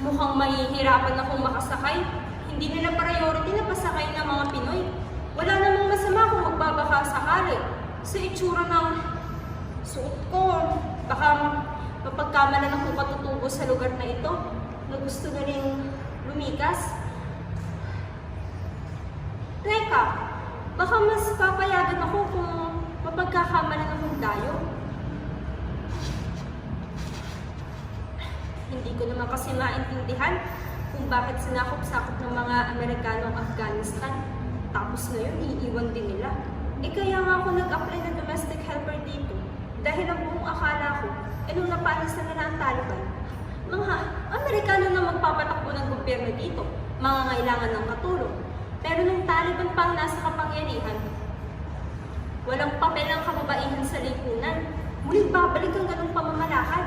Mukhang mahihirapan akong makasakay. Hindi nila priority na pasakay ng mga Pinoy. Wala namang masama kung magbabaka sakali. Sa itsura ng suot ko, baka mapagkamalan akong katutubo sa lugar na ito na gusto na rin lumikas. Teka, baka mas papayagan ako kung mapagkakamalan akong dayo. Hindi ko naman kasi maintindihan kung bakit sinakop-sakop ng mga Amerikano ang Afghanistan. Tapos ngayon, iiwan din nila. Kaya nga ako nag-apply ng domestic helper dito. Dahil ang buong akala ko, nung napaalis na nila ang Taliban, mga Amerikano na magpapatakbo ng gobyerno dito, mga ngailangan ng katulong. Pero nung Taliban pang nasa kapangyarihan, walang papel ang kababaihan sa lipunan. Muling babalik ang ganong pamamalakad.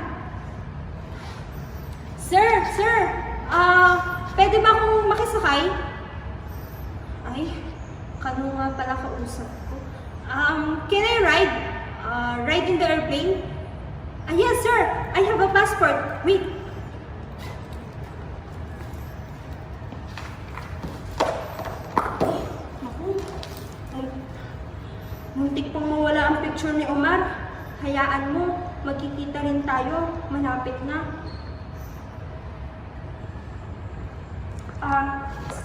Sir! Pwede ba akong makisakay? Ay, kano nga pala kausap ko. Can I ride? Ride in the airplane? Yes, sir! I have a passport. Wait. Muntik pang mawala ang picture ni Omar. Hayaan mo, magkikita rin tayo. Malapit na.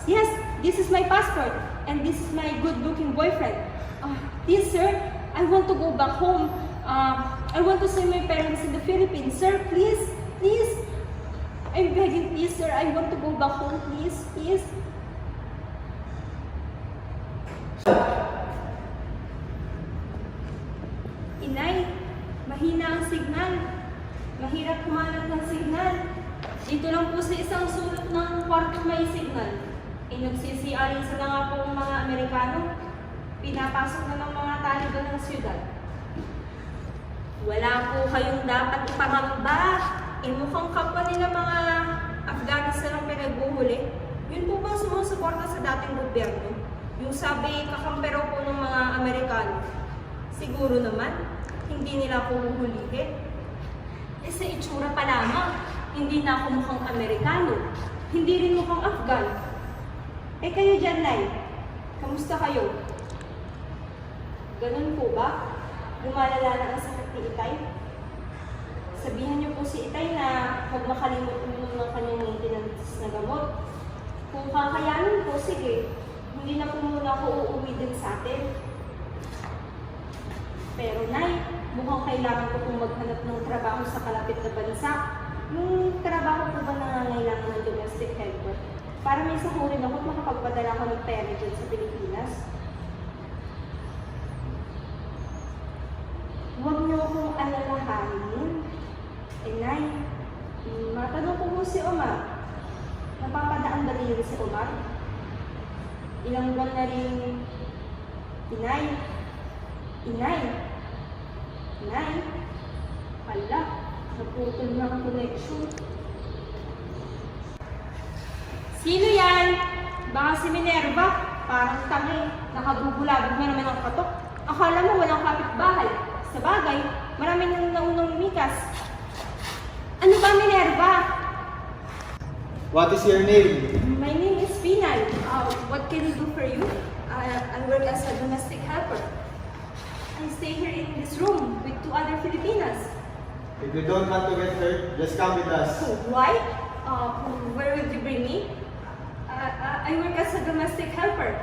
Yes, this is my passport. And this is my good-looking boyfriend. Please, sir, I want to go back home. I want to see my parents in the Philippines. Sir, please. I'm begging, please, sir. I want to go back home, please. Inay, mahina ang signal. Mahirap kumalat ng signal. Dito lang po sa isang sulok ng kwarto may signal. Nagsisiarin sa nga po ng mga Amerikano. Pinapasok na ng mga Taliban ng siyudad. Wala po kayong dapat ipangamba. Mukhang kapwa nila mga Afghanistan ang pinagbuhuli. Yun po bang sumusuporta sa dating gobyerno? Yung sabi kakampero po ng mga Amerikano. Siguro naman, hindi nila ako huhulihin. Sa itsura pa lamang, hindi na ako mukhang Amerikano. Hindi rin mukhang Afghan. Kayo dyan, Nay. Kamusta kayo? Ganun po ba? Lumalala na ang sakit ni Itay? Sabihan niyo po si Itay na huwag makalimot ng kanyang maintenance na gamot. Kung kakayanin po, sige. Hindi na po muna ako uuwi din sa atin. Pero Nay, mukhang kailangan ko pong maghanap ng trabaho sa kalapit na bansa. Yung trabaho po ba nangangailangan ng domestic helper? Para may sahurin ako at makapagpadala ko ng pera dyan sa Pilipinas. Huwag niyo akong alalahanin. Nay, matanong ko po si Omar. Napapadaan ba rin si Omar? Ilang buwan na rin, Inay, hala, naputol na ang connection. Sino yan? Baka si Minerva. Parang tangi. Nakabubulabog na naman ang katok. Akala mo walang kapitbahay. Sa bagay, maraming nang naunang lumikas. Ano ba, Minerva? What is your name? My name is Pinay. What can I do for you? I work as a domestic helper. I stay here in this room with 2 other Filipinas. If you don't want to get hurt, just come with us. Why? Where will you bring me? I work as a domestic helper.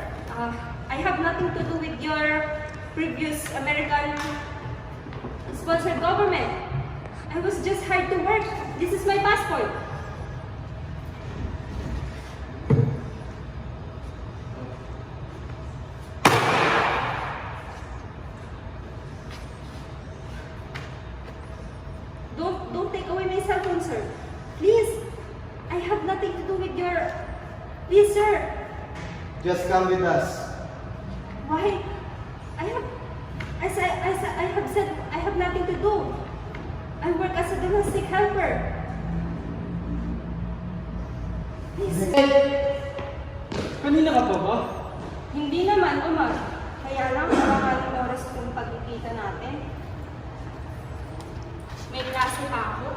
I have nothing to do with your previous American sponsored government. I was just hired to work. This is my passport. Don't take away my cell phone, sir. Please. I have nothing to do with your... Please, sir. Just come with us. Why? I have said I have nothing to do. I work as a domestic helper. Please. Kanina ka pa ba? Hindi naman, Omar. Kaya lang, maraming oras kung pagkikita natin. May klase pa ako.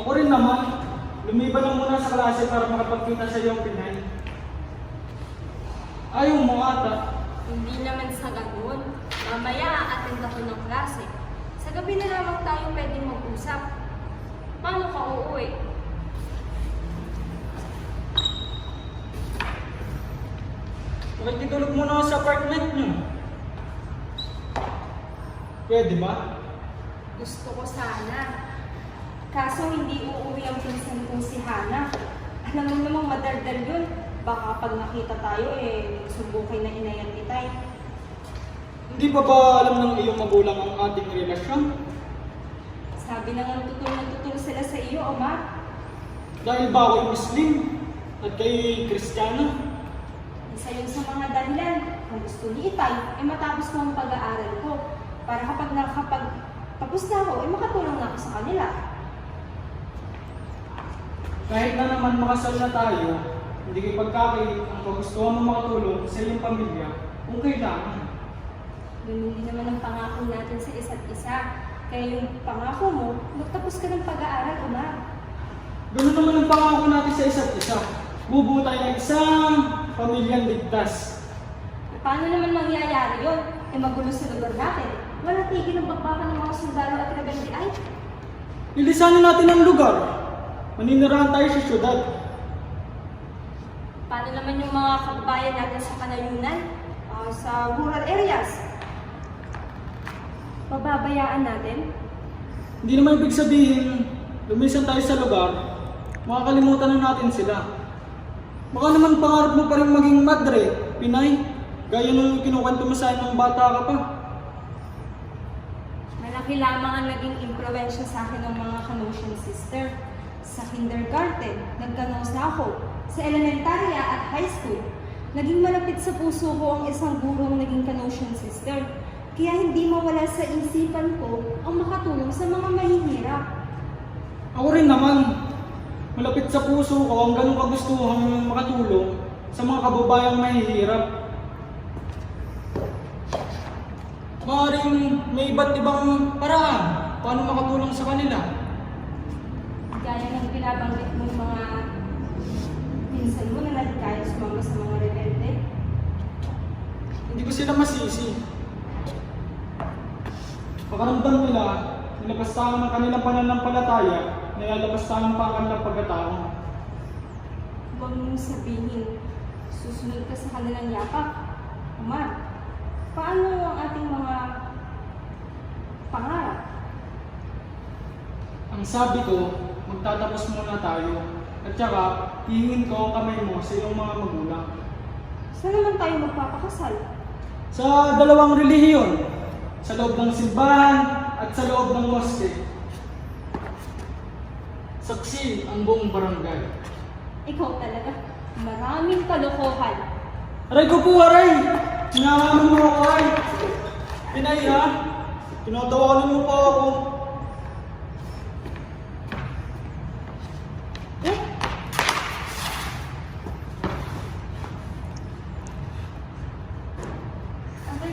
Ako rin naman. Lumiban lang muna sa klase para makapagkita sa iyong Pinay. Ayaw mo ata. Hindi naman sa ganun. Mamaya a-attend ako ng klase. Sa gabi na lamang tayo pwedeng mag-usap. Paano ka uuwi? Makikitulog muna ako sa apartment niyo. Pwede ba? Gusto ko sana. Kaso hindi uuwi ang pinsan kong si Hana. Alam mo namang madaldal yun. Baka pag nakita tayo subukay na inayan kita eh. Hindi pa ba alam ng iyong magulang ang ating relasyon? Sabi na nga tutol sila sa iyo, Omar. Dahil ba ako'y Muslim at kay Kristiyano? Isa yun sa mga dahilan. Ang gusto ni Itay ay matapos ko ang pag-aaral ko. Para kapag tapos na ako, ay makatulong na ako sa kanila. Kahit na naman makasal na tayo, hindi kayo pagkakait ang kagustuhan mo makatulong sa iyong pamilya kung kailangan. Ganun din naman ang pangako natin sa isa't isa. Kaya yung pangako mo, magtapos ka ng pag-aaral, Omar. Ganun naman ang pangako natin sa isa't isa. Bubuo tayo ng isang pamilyang ligtas. Paano naman mangyayari yun? Magulo sa lugar natin. Wala tigil ang bakbakan ng mga sundalo at rebelde ay. Ilisanin natin ang lugar. Maninirahan tayo sa syudad. Paano naman yung mga kababayan natin sa kanayunan? Sa rural areas? Pababayaan natin? Hindi naman ibig sabihin, lumisan tayo sa lugar, makakalimutan na natin sila. Baka naman pangarap mo pa rin maging madre, Pinay, gaya nung kinukwento mo sa akin ng bata ka pa. Malaki lamang ang naging impluwensya sa akin ng mga Canossian sister. Sa kindergarten, nagkanos na ako. Sa elementarya at high school, naging malapit sa puso ko ang isang gurong naging Canossian sister. Kaya hindi mawala sa isipan ko ang makatulong sa mga mahihirap. Ako rin naman, malapit sa puso ko ang ganong kagustuhan makatulong sa mga kababayang mahihirap. Maaaring may iba't ibang paraan paano makatulong sa kanila. Gaya ng binabanggit mo yung mga pinsan mo na nagkaya sumama sa mga rebelde. Hindi ko sila masisi. Pakaramdam nila, nilabastahan ng kanilang pananampalataya, nilalabastahan pa ang kanilang pagkatao. Huwag mong sabihin, susunod ka sa kanilang yapak. Omar, paano ang ating mga pangarap? Ang sabi ko, magtatapos muna tayo. At saka, hihingin ko ang kamay mo sa iyong mga magulang. Saan naman tayo magpapakasal? Sa dalawang relihiyon, sa loob ng simbahan at sa loob ng moske. Saksi ang buong barangay. Ikaw talaga, maraming kalokohan. Aray ko po, aray! Hinahaman mo ako, ay! Pinay, ha? Tinatawanan mo pa ako. Eh?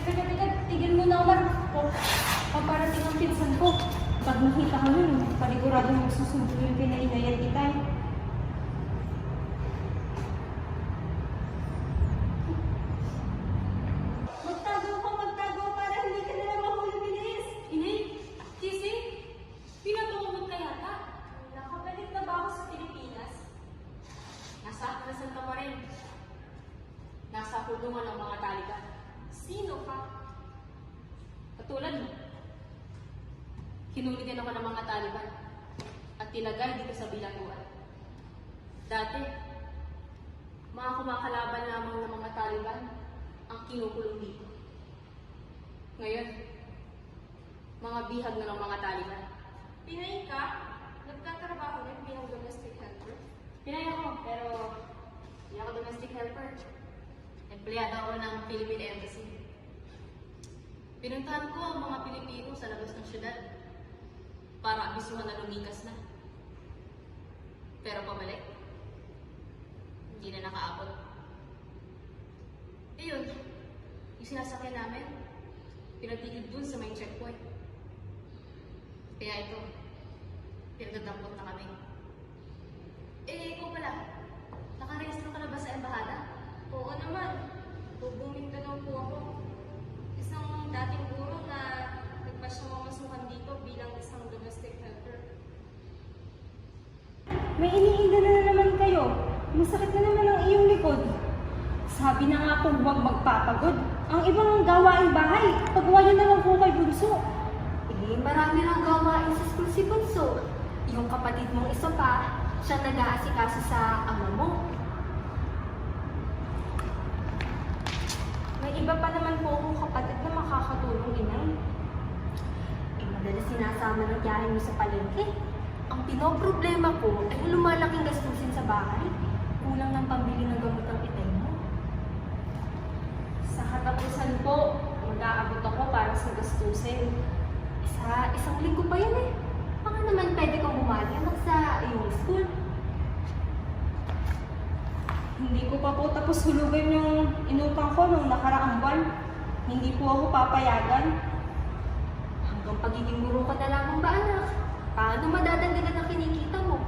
Teka, tigil mo na, Omar. Paparating ang pinsan ko. Pag nakita ka nun, panigurado magsusundo yung pinainayan kita. Magtago para hindi ka nila mahuli bilis. Inay, Kissy, pinatungkot ka yata. Nakabalik na ba ako sa Pilipinas? Nasa atrasan ka pa rin. Nasa kulungan ng mga Taliban. Sino ka? Katulad mo. Hinuli din ako ng mga Taliban at tinagay dito sa bilangguan. Dati, mga kumakalaban lamang ng mga Taliban ang kinukulong dito. Ngayon, mga bihag na ng mga Taliban. Pinay ka? Nagtatrabaho rin bilang domestic helper? Pinay ako, pero hindi ako domestic helper. Empleyado ako ng Philippine Embassy. Pinuntahan ko ang mga Pilipino sa labas ng syudad para abisuhan na lumikas na. Pero pabalik, hindi na nakaabot. Ayun, yung sinasakyan namin, pinatigil dun sa may checkpoint. Kaya ito, pinagdadampot na kami. Eh, ikaw pala, nakarehistro ka na ba sa embahada? Oo naman. Mindanao po ako. Isang dating guro na nagpasyang mamasukan dito bilang isang domestic helper. May iniinda na naman kayo. Masakit na naman ang iyong likod. Sabi na nga po huwag magpapagod. Ang ibang gawaing bahay, pagawa niyo na lang po kay Bunso. Eh, marami nang gawain sa school si Bunso. Yung kapatid mong isa pa, siya nag-aasikaso sa ama mo. May iba pa naman po akong kapatid na makakatulong inay. Eh, madalas sinasama ng tiyahin mo sa palengke. Ang pinoproblema ko ay yung lumalaking gastusin sa bahay. Kulang ng pambili ng gamot ang itay mo. Sa katapusan po, mag-aabot ako para sa gastusin. Isang linggo pa yan eh. Baka naman pwede kang bumalik sa iyong school. Hindi ko pa po tapos hulugan yung inutang ko nung nakaraang buwan. Hindi po ako papayagan. Hanggang pagiging guro ka na lamang ba, anak? Paano madadagdagan ang kinikita mo?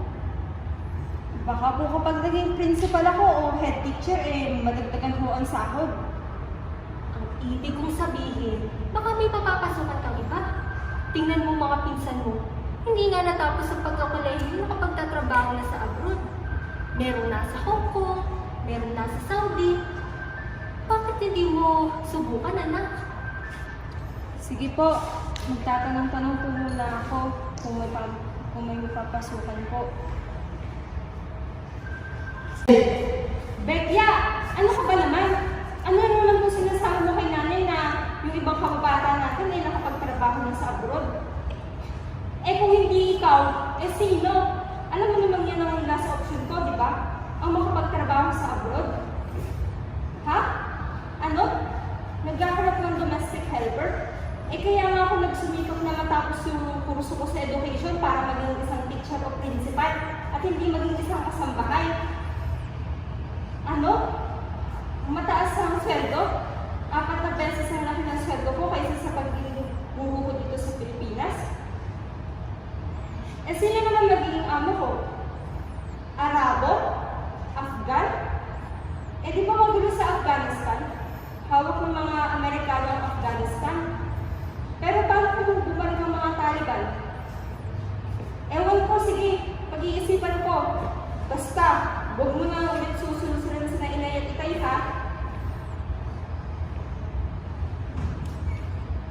Baka po kapag naging principal ako o head teacher, madagdagan po ang sahod. Ang ibig kong sabihin, baka may papapasukan kang iba. Tingnan mo mga pinsan mo, hindi nga natapos ang pagkakolehiyo kapag tatrabaho na sa abroad. Meron nasa Hong Kong, meron nasa Saudi. Bakit hindi mo subukan, anak? Sige po, magtatanong-tanong po muna ako kung may mapapasukan po. Bekya! Ano ka ba naman? Ano naman po sinasabi mo kay nanay na yung ibang kababata natin ay nakapagtrabaho na sa abroad? Eh kung hindi ikaw, eh sino? Alam mo naman yan ang last option ko, di ba? Ang makapagtrabaho sa abroad. Ha? Ano? Naghahanap ng domestic helper? Eh kaya nga ako nagsumikap na matapos yung kurso ko sa education para maging isang teacher o principal at hindi maging isang kasambahay. Ano? Mataas ang sweldo? 4 na beses ang laki ng sweldo ko kaysa sa pagiging guro ko dito sa Pilipinas? Eh sino naman magiging amo ko? Arabo? Afgan? Eh di ba magulo sa Afghanistan? Hawak ng mga Amerikano ang Afghanistan. Pero paano kung bumalik ang mga Taliban? Ewan ko, sige, pag-iisipan ko. Basta, huwag mo na ulit susunod sa inay at itay, ha?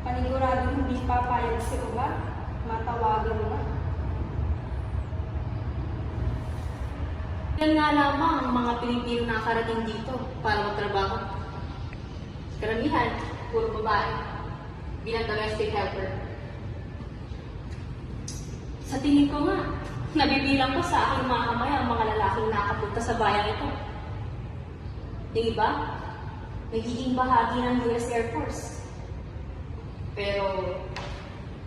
Panigurado hindi papayag si Uma. Matawagan mo na. Yan nga lamang ang mga Pilipino na nakarating dito para magtrabaho. Karamihan, puro babae bilang domestic helper. Sa tingin ko nga, nabibilang ko sa aking mga kamay ang mga lalaking nakapunta sa bayang ito. Yung iba, nagiging bahagi ng US Air Force. Pero,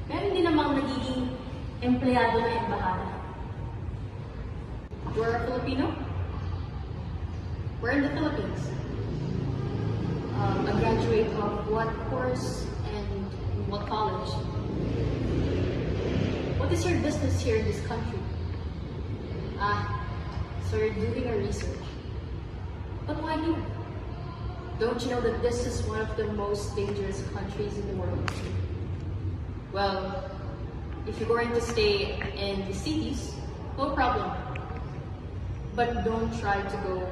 meron din namang nagiging empleyado ng embahada. We're a Filipino. We're in the Philippines. A graduate of what course and what college? What is your business here in this country? So you're doing a research. But why here? Don't you know that this is one of the most dangerous countries in the world? Well, if you're going to stay in the cities, no problem. But don't try to go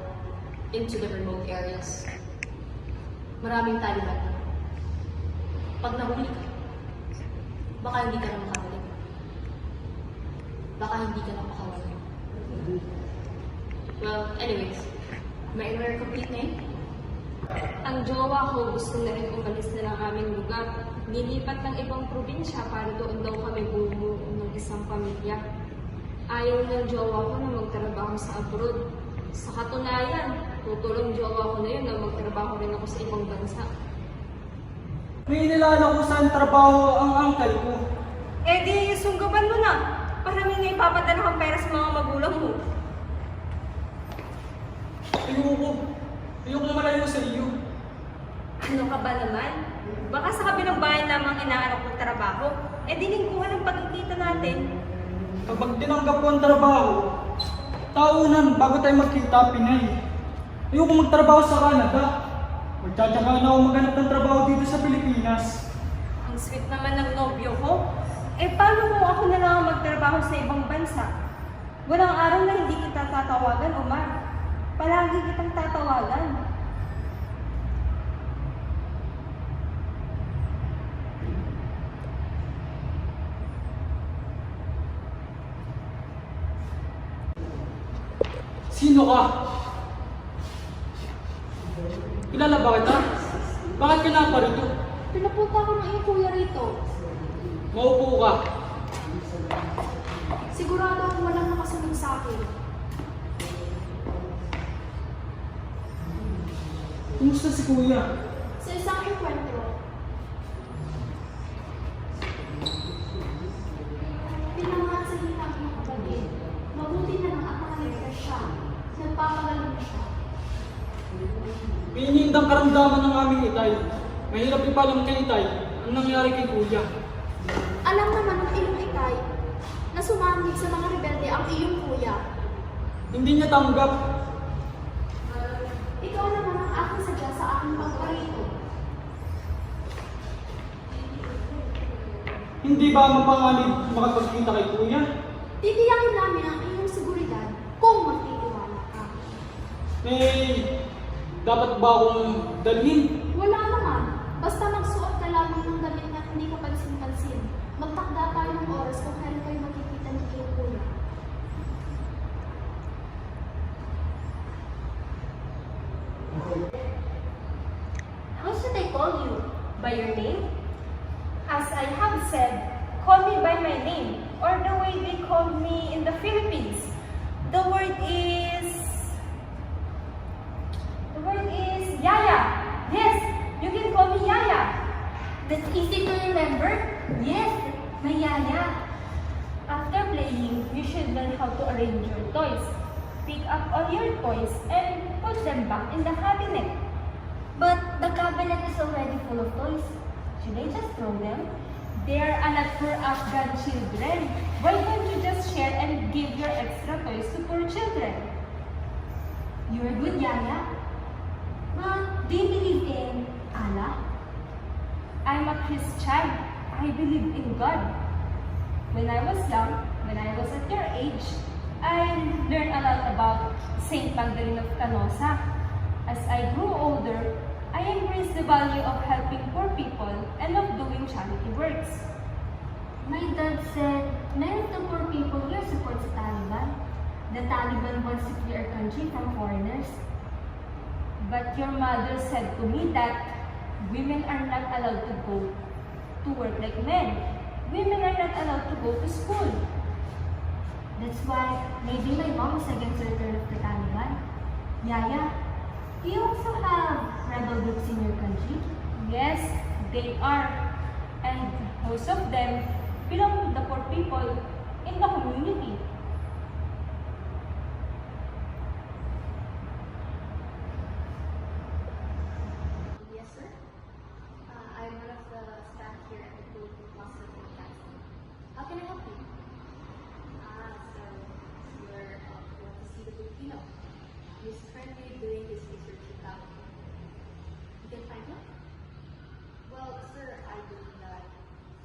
into the remote areas. Maraming Taliban. Pag nahuli ka, baka hindi ka na makabalik. Baka hindi ka na makawala. Well, anyways, may I complete name? Ang jowa ko gusto na rin umalis na ng aming lugar. Nilipat ng ibang probinsya para doon daw kami bumuo ng isang pamilya. Ayaw ng jowa ko na magtrabaho sa abroad. Sa katunayan, tutulong jowa ko na yun na magtrabaho rin ako sa ibang bansa. May inilala ko saan trabaho ang uncle ko. Eh di, sunggaban mo na. Para may ipapadala kang pera sa mga magulang mo. Ayoko malayo sa iyo. Ano ka ba naman? Baka sa kabilang bayan lamang inaanak ng trabaho. Eh di lingkuhan ang pagkikita natin. Kapag tinanggap ko ang trabaho, taunan bago tayo magkita, Pinay. Ayoko magtrabaho sa Canada. Magtsatsaga na ako maghanap ng trabaho dito sa Pilipinas. Ang sweet naman ng nobyo ko. Eh, paano kung ako na lang ang magtrabaho sa ibang bansa? Walang araw na hindi kita tatawagan, Omar. Palagi kitang tatawagan. Sino ka? Kilala ba kita? Bakit ka naparito? Pinapunta ko ng iyong kuya rito. Maupo ka. Sigurado akong walang nakasunod sa akin. Kumusta si kuya? Sa isang enkwentro, pinangalan sa hitang iyong kapatid. Mabuti na lang at nakaligtas siya. Nagpapagaling siya. May inindang karamdaman ng aming itay. Mahirap ipalam kay itay ang nangyari kay kuya. Alam naman ng iyong itay na sumamig sa mga rebelde ang iyong kuya. Hindi niya tanggap. Ikaw naman ang aking sadya sa aking pagparito. Hindi ba mapanganib makapagkita kay kuya? Titiyakin namin ang iyong seguridad kung magtitiwala ka. Eh, dapat ba akong dalhin? Wala naman. Basta magsuot ka lamang ng damit na hindi ka pansin-pansin. Magtakda tayo ng oras kung kailan kayo makikita ni iyong kuya. How should I call you? By your name? As I have said, call me by my name, or the way they called me in the Philippines. The word is Yaya. Yes, you can call me Yaya. That's easy to remember? Yes, my yaya. After playing, you should learn how to arrange your toys. Pick up all your toys and put them back in the cabinet. But the cabinet is already full of toys. Should I just throw them? They're a lot for Afghan children. Why don't you just share and give your extra toys to poor children? You're a good yaya. But do you believe in Allah? I'm a Christian. I believe in God. When I was young, when I was at your age, I learned a lot about Saint Magdalene of Canosa. As I grew older, I embraced the value of helping poor people and of doing charity works. My dad said, many of the poor people here support the Taliban. The Taliban wants to clear our country from foreigners. But your mother said to me that women are not allowed to go to work like men. Women are not allowed to go to school. That's why maybe my mom is against the return of the Taliban. Yaya, do you also have rebel groups in your country? Yes, they are. And most of them belong to the poor people in the community. Yes, sir. I'm one of the staff here at the Philippine Hospital in Jackson. How can I help you? So you're going to see the Filipino. He's currently doing his research in California. You can find him? Well, sir, I believe that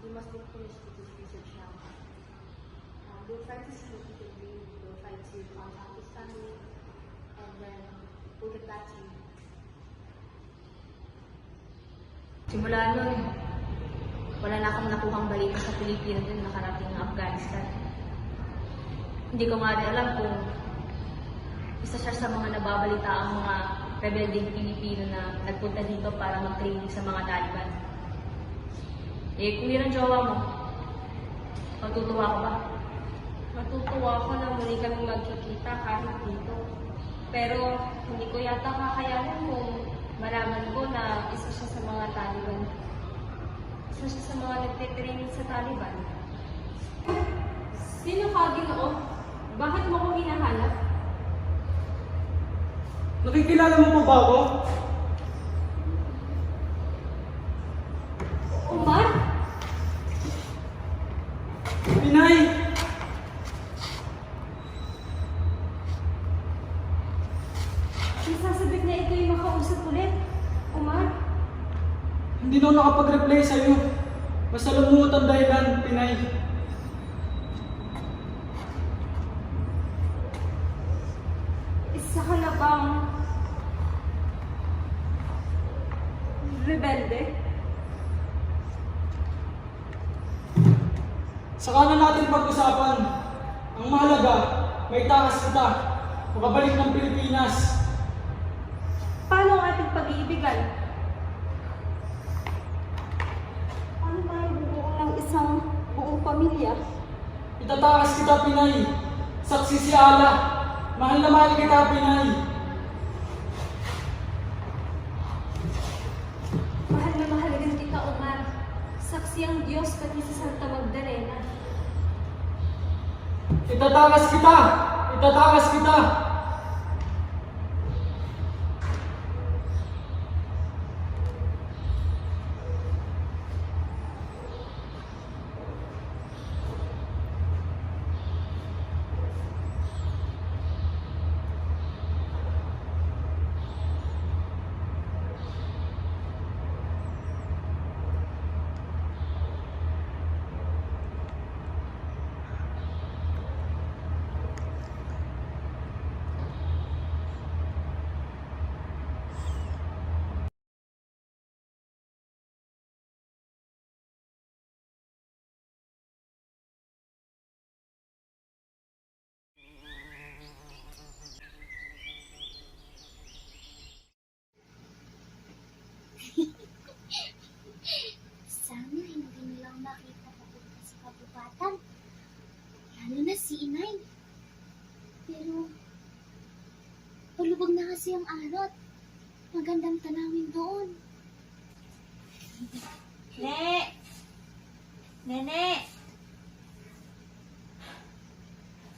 he must be finished with his research now. We'll try to see what we can do. We'll try to contact his family, and then we'll get back to you. Simula nun, wala na akong nakuhang balita sa Pilipinas din nakarating ng Afghanistan. Hindi ko nga rin alam kung isa siya sa mga nababalita ang mga rebeldeng Pilipino na nagpunta dito para mag-training sa mga Taliban. Eh, kung yun ang jowa mo, matutuwa ka ba? Matutuwa ako na muli kami magkikita kahit dito. Pero hindi ko yata kakayanin kung malaman ko na isa siya sa mga Taliban. Isa siya sa mga nagtitraining sa Taliban. Sino ka, Ginoo? Bakit mo ko hinahanap? Nakikilala mo po ba ako? Omar? Pinay! mag-apply sa'yo. Masalimutan dahilan, Pinay. Isa ka na bang rebelde? Saka na natin pag-usapan. Ang mahalaga, may takas kita. Makabalik ng Pilipinas. Paano ang ating pag-iibigan? Paano tayo bubuo ng isang buong pamilya? Itatakas kita, Pinay. Saksi si Allah. Mahal na mahal kita, Pinay. Mahal na mahal din kita, Omar. Saksi ang Diyos pati sa Santa Magdalena. Itatakas kita! Itatakas kita! Sana hindi nilang makita papunta sa kabubatan. Lalo na si Inay. Pero, palubog na kasi ang arot. Magandang tanawin doon. Ne! Nene!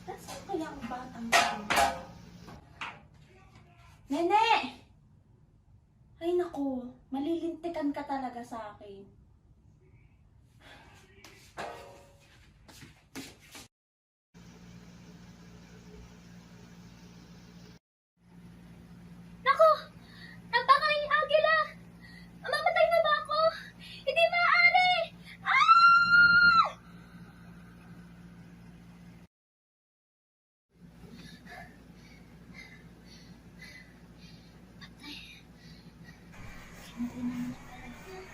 Nasaan kaya ang batang ito? Nene! Ay naku, malilintikan ka talaga sa akin. Nako! Napakaing agila! Mamamatay na ba ako? Hindi maaari! Ah! Patay. Kinarinan niya pala yun.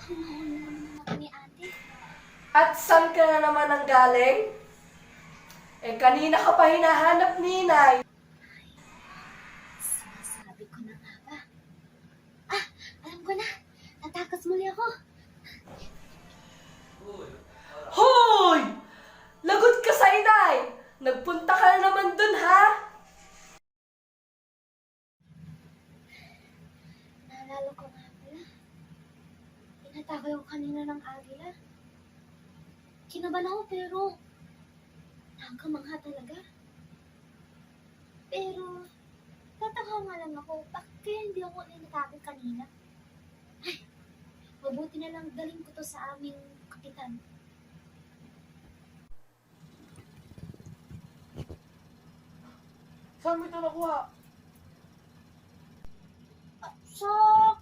Hinahuli naman ako ni ate. At saan ka na naman ang galing? Eh, kanina ka pa hinahanap ni Inay. Sinasabi ko na nga ba? Ah! Alam ko na! Natakas muli ako! Hoy! Lagot ka sa Inay! Nagpunta ka na naman dun, ha? Naalala ko nga pala. Tinatake ko kanina ng agila. Kinabahan ako pero nagkamangha talaga. Pero tataka nga lang ako, bakit kaya hindi ako inatake kanina? Ay, mabuti na lang daling ko to sa aming kapitan. Saan mo ito nakuha? Sa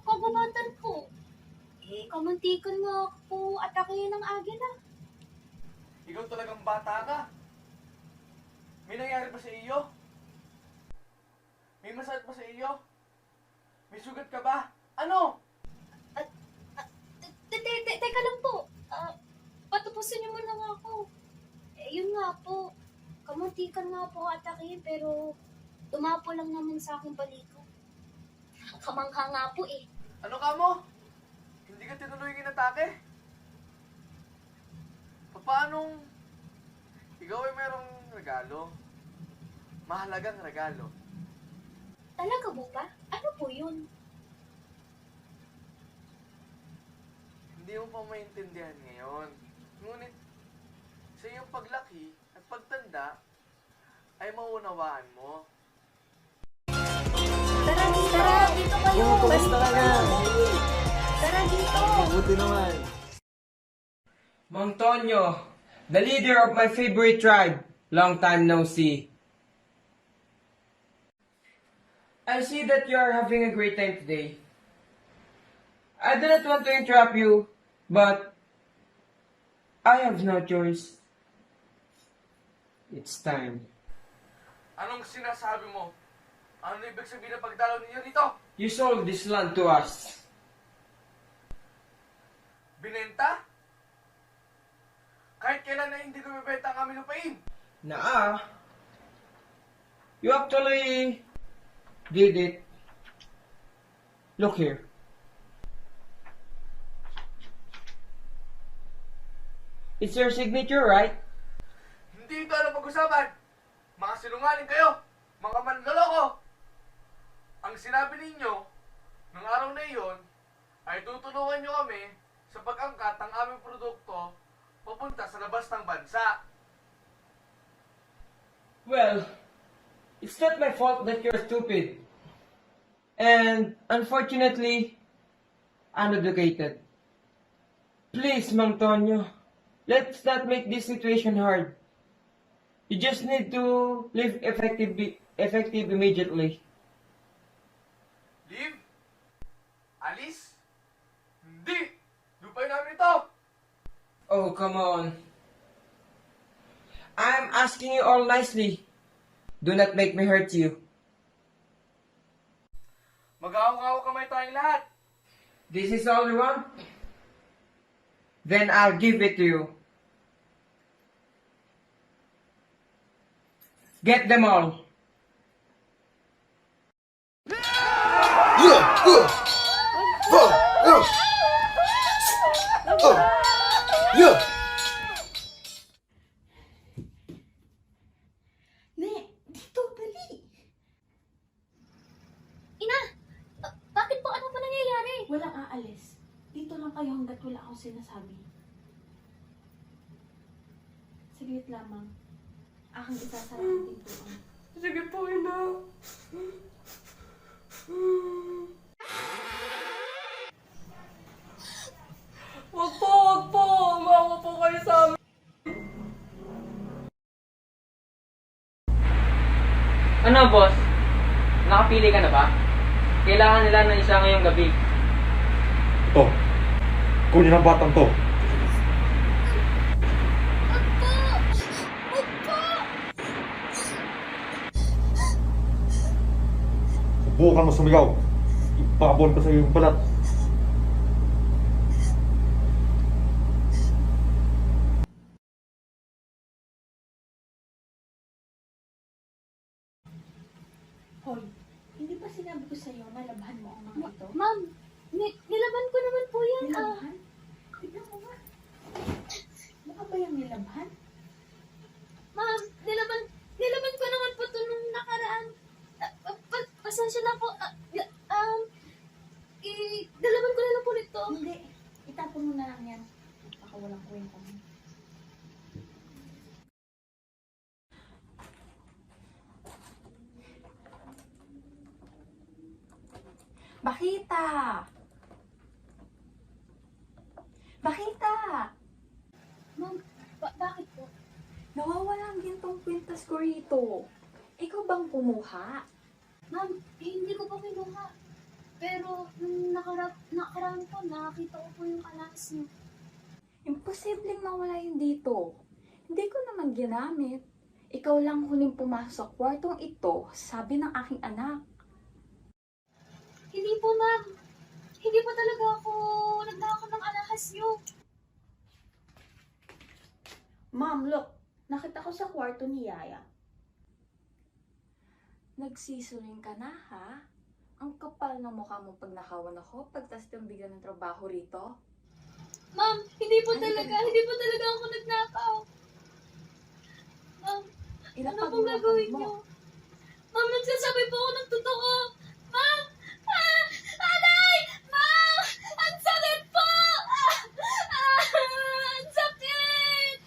kagubatan ko. Kamuntikan mo ako atake ng agila. Ikaw talagang bata ka. May nangyari pa sa iyo? May masakit pa sa iyo? May sugat ka ba? Ano? Teka lang po. Patupusin niyo muna nga ako. Yun nga po. Kamuntikan nga po atake pero tumapo lang naman sa aking baliko. Kamangha nga po eh. Ano ka mo? Hindi ka tinuloy yung inatake? Paanong ikaw ay merong regalo? Mahalagang regalo. Talaga po ba? Ano po yun? Hindi mo pa maintindihan ngayon. Ngunit sa iyong paglaki at pagtanda ay maunawaan mo. Tara, dito kayo. Kumusta ka na? Tara dito. Mabuti naman. Mang Tonyo, the leader of my favorite tribe. Long time no see. I see that you are having a great time today. I do not want to interrupt you, but I have no choice. It's time. Anong sinasabi mo? Ano ibig sabihin ng pagdalaw ninyo dito? You sold this land to us. Binenta? Kahit kailan na hindi ko bibenta ang aming lupain. Nah. You actually did it. Look here. It's your signature, right? Hindi ito ang pag-usapan. Mga sinungaling kayo. Mga manloloko. Ang sinabi ninyo, ng araw na iyon, ay tutulungan nyo kami sa pag-angkat ng aming produkto papunta sa labas ng bansa. Well, it's not my fault that you're stupid. And unfortunately, uneducated. Please, Mang Tonyo, let's not make this situation hard. You just need to live effective immediately. Leave? Alis? Hindi! Lupain namin ito! Oh, come on. I'm asking you all nicely. Do not make me hurt you. Mag-awang-awang kamay tayong lahat. This is all you want? Then I'll give it to you. Get them all. Ina! Bakit po? Ano pa nangyayari? Walang aalis. Dito lang kayo hanggat wala akong sinasabi. Saglit lamang. Aking isasara ang pintuan. Sige po, ina. Wag po, wag po. Umawa po kayo sa amin. Ano, boss? Nakapili ka na ba? Kailangan nila ng isa ngayong gabi. Ito. Kunin ang batang to. Subukan mo sumigaw. Ipabon ko sa iyo yung balat. Hoy, hindi ba sinabi ko sa'yo na labhan mo ang mga ito? Ma'am, nilaban ko naman po yan. Nilabhan? Tignan mo nga. Mukha ba yung nilabhan? Ma'am, nilaban ko naman po ito nung nakaraan. Pasensya na po. Nilaban ko na lang po nito. Hindi. Itapon mo na lang yan. Baka walang kwenta mo. Bakita! Bakita! Ma'am, bakit po? Nawawala ang gintong kwintas ko rito. Ikaw bang kumuha? Ma'am, hindi ko po kinuha. Pero nung nakaraan po, nakakita ko po yung alas niyo. Imposibleng mawala yun dito. Hindi ko naman ginamit. Ikaw lang huling pumasok sa kwartong ito, sabi ng aking anak. Hindi po, ma'am. Hindi po talaga ako nagnakaw ng alahas niyo. Ma'am, look. Nakita ko sa kwarto ni Yaya. Nagsisuling ka na, ha? Ang kapal ng mukha mo pag nakawan ako, pagtas ng bigyan ng trabaho rito. Ma'am, hindi po talaga ako nagnakaw. Ma'am, ano pong gagawin niyo? Ma'am, nagsasabi po ako ng totoo. Ma'am! Alay! Ma'am! Ang sakit po! Ang sakit!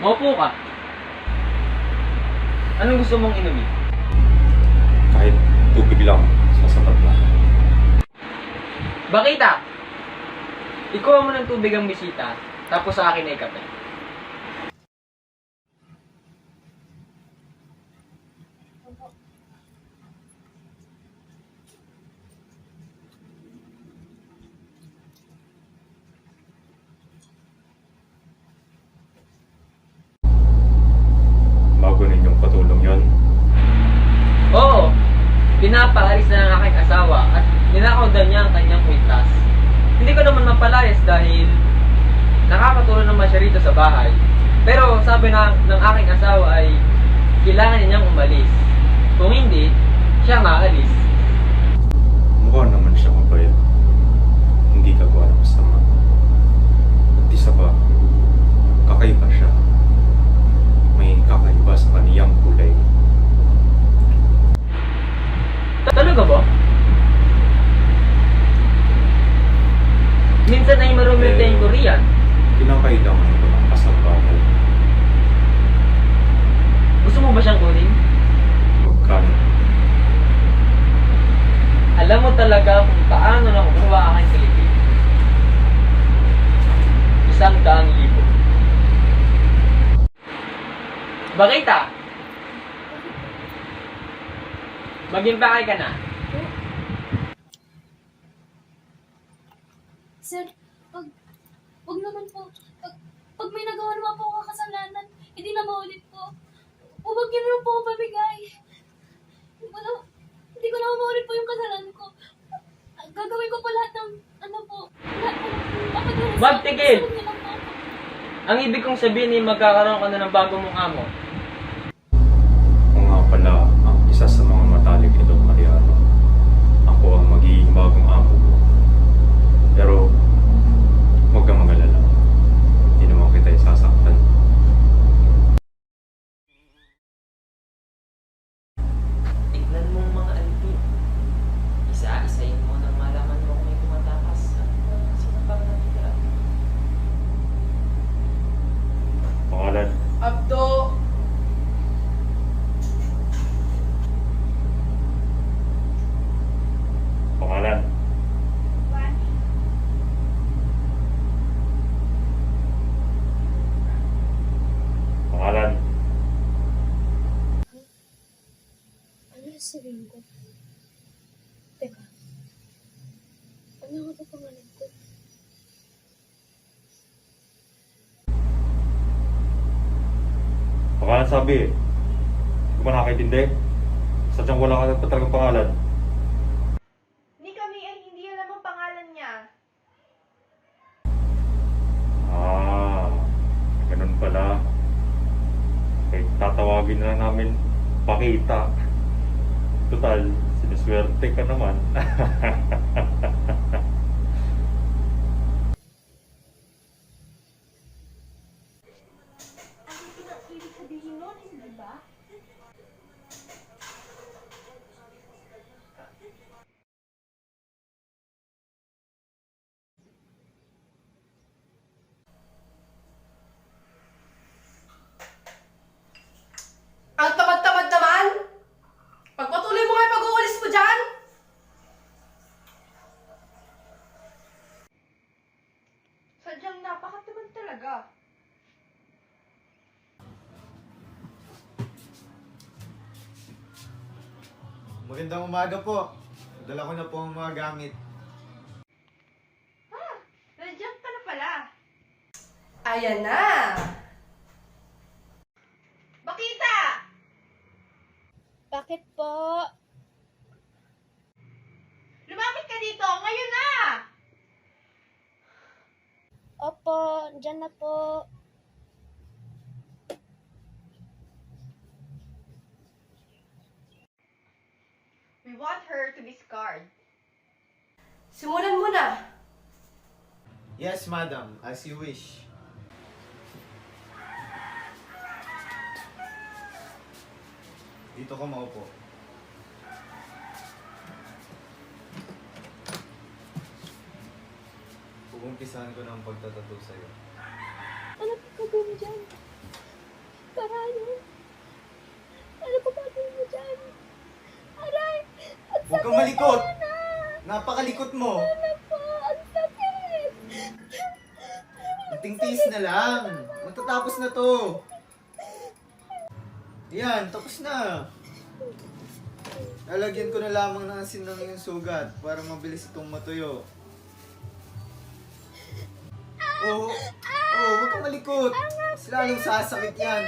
Maupo ka. Anong gusto mong inumin? Kahit tubig lang, sasapat na. Bakita! Ikuha mo ng tubig ang bisita, tapos sa akin ay kape. Bago ninyong patulong yon. Oo, pinapaalis na ng aking asawa at ninakaw daw niya ang kanyang kwintas. Hindi ko naman mapalayas dahil nakakatulong naman siya rito sa bahay. Pero sabi ng aking asawa ay kailangan niyang umalis. Kung hindi, siya maalis. Mukha naman siya mabait. Hindi gagawa ng masama. At isa pa, kakaiba siya. May kakaiba sa kaniyang kulay. Talaga ba? Minsan ay marumi tayong Korean. Kinakailangan ko ng kasabahan. Gusto mo ba siyang kunin? Magkano? Alam mo talaga kung paano nakukuha ang aking Pilipino. 100,000. Bakit ah? Mag-impake ka na. Sir, wag naman po. Pag may nagawa naman po ako kasalanan, hindi na maulit po. Huwag niyo naman po ako pabigay. Hindi ko na maulit po yung kasalanan ko. Gagawin ko po lahat ng, lahat ng Magtigil! Ang ibig kong sabihin ay magkakaroon ka na ng bagong mukha mo. Kung nga pala, ang isa sa mga matalik ni Don Mariano, ako ang magiging bagong amo mo. Pero, huwag kang mag-alala. Hindi naman kita isasaktan. Tignan mo ang mga alipin. Isa-isayin mo nang malaman mo kung may tumatakas at sino pa ang natitira. Pangalan, Abdo. pangalan. Pangalan. Ano yung sabihin ko? Teka. Ano nga ba pangalan ko? Pangalan sabi eh. Hindi ko ba nakakaintindi? Sadyang wala ka pa talagang pangalan. Ni kami ay hindi alam ang pangalan niya. Ah, ganun pala. Eh, tatawagin na lang namin Pakita. Total, sinuswerte ka naman. Ibig sabihin nun, hindi ba? Ang tamad-tamad naman! Pagpatuloy mo nga yung pag-uulis mo dyan! Sadyang napakatamad talaga. Magandang umaga po. Dala ko na po ang mga gamit. Nandiyan ka na pala. Ayan na! Bakita! Bakit po? Lumapit ka dito! Ngayon na! Opo, dyan na po. We want her to be scarred. Simulan mo na! Yes, madam. As you wish. Dito ko maupo. Pupumpisahan ko ng pagtatato sa'yo. Ano pa gagawin mo dyan? Paano? Ano pa gagawin mo dyan? Aray! Ang Huwag kang malikot! Napakalikot mo! Ano po? Ang sakit! Konting tiis na lang. Matatapos na to. Yan, tapos na. Lalagyan ko na lamang ng asin ng iyong sugat para mabilis itong matuyo. Oo, huwag kang malikot. Mas lalong sasakit yan.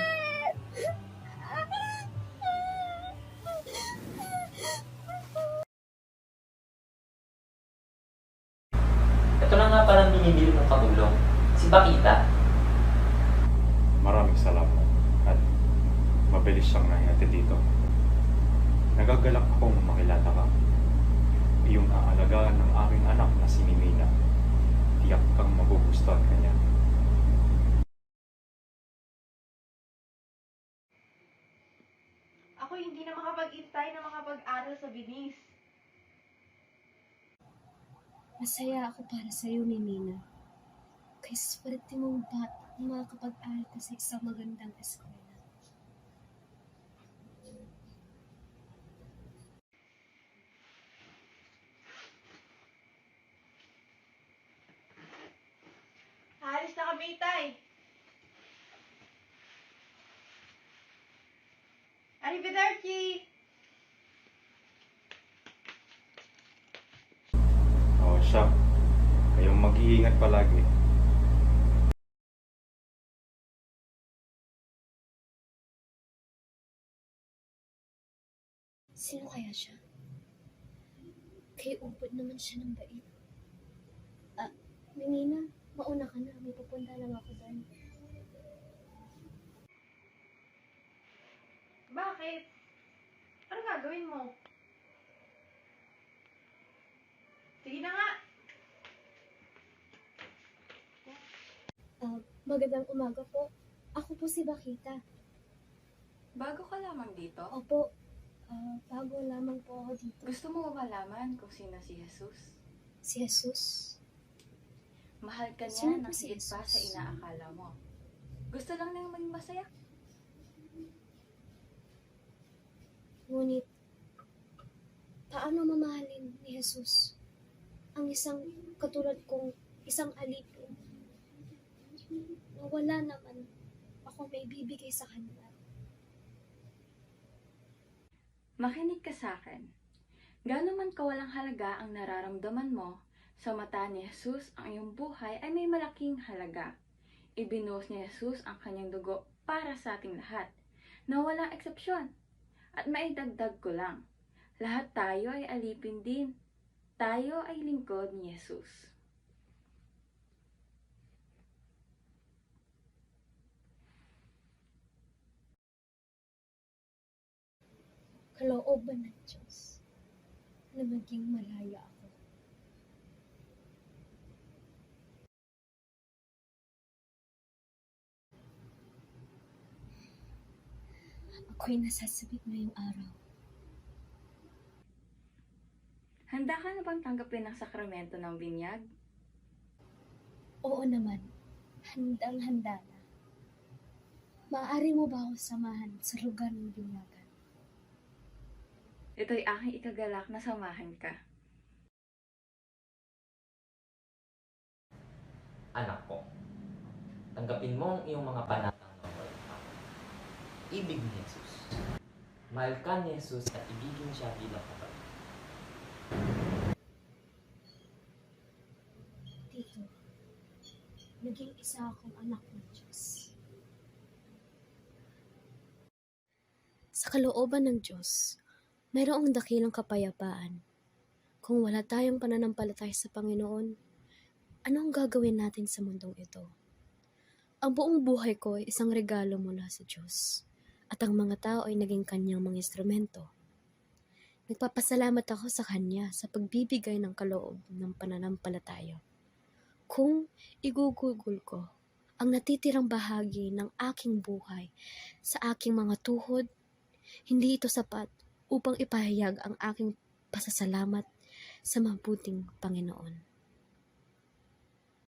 Ito na nga palang binibili mong katulong. Si Bakita. Maraming salamat at mabilis siyang nahihatid dito. Nagagalak akong makilala ka. Iyong aalagaan ng aking anak na si Mimina. Tiyak kang magugustuhan ka niya. Ako hindi na makapag-intay na makapag-aral sa Venice. Masaya ako para sa'yo, Mimina. Kaya swerte mong bata na makakapag-aral ka sa isang magandang eskwela. Halis na kami, Tay. Arrivederci! Oo siya. Kayong mag-iingat palagi. Sino kaya siya? Kay ubod naman siya ng bait. Mimina, mauna ka na. May pupunta lang ako doon. Bakit? Ano gagawin mo? Sige na nga! Magandang umaga po. Ako po si Bakita. Bago ka lamang dito? Opo, bago lamang po ako dito. Gusto mo malaman kung sino si Jesus? Si Jesus? Mahal ka Sino niya po ng si higit pa sa Jesus? inaakala mo. Gusto lang niyang maging masaya. Ngunit, paano mamahalin ni Jesus ang isang katulad kong isang alipin na wala naman ako may bibigay sa kanya? Makinig ka sa akin. Gaano man kawalang halaga ang nararamdaman mo, sa mata ni Jesus ang iyong buhay ay may malaking halaga. Ibinuhos ni Jesus ang kanyang dugo para sa ating lahat, na walang eksepsyon. At maidagdag ko lang, lahat tayo ay alipin din. Tayo ay lingkod ni Jesus. Kalooban ng Diyos na maging malaya ako. Ako'y nasasabik ngayong araw. Handa ka na bang tanggapin ang sakramento ng binyag? Oo naman, handang-handa na. Maaari mo ba ako samahan sa lugar ng binyagan? Ito'y aking ikagalak na samahan ka. Anak ko, tanggapin mo ang iyong mga panatang na walang ibig ni Jesus. Mahal ka ni Jesus at ibigin siya bilang kapatid. Tito, naging isa akong anak ng Diyos. Sa kalooban ng Diyos, mayroong dakilang kapayapaan. Kung wala tayong pananampalataya sa Panginoon, ano ang gagawin natin sa mundong ito? Ang buong buhay ko ay isang regalo mula sa Diyos, at ang mga tao ay naging kanyang mga instrumento. Nagpapasalamat ako sa Kanya sa pagbibigay ng kaloob ng pananampalataya. Kung igugugol ko ang natitirang bahagi ng aking buhay sa aking mga tuhod, hindi ito sapat upang ipahayag ang aking pasasalamat sa mabuting Panginoon.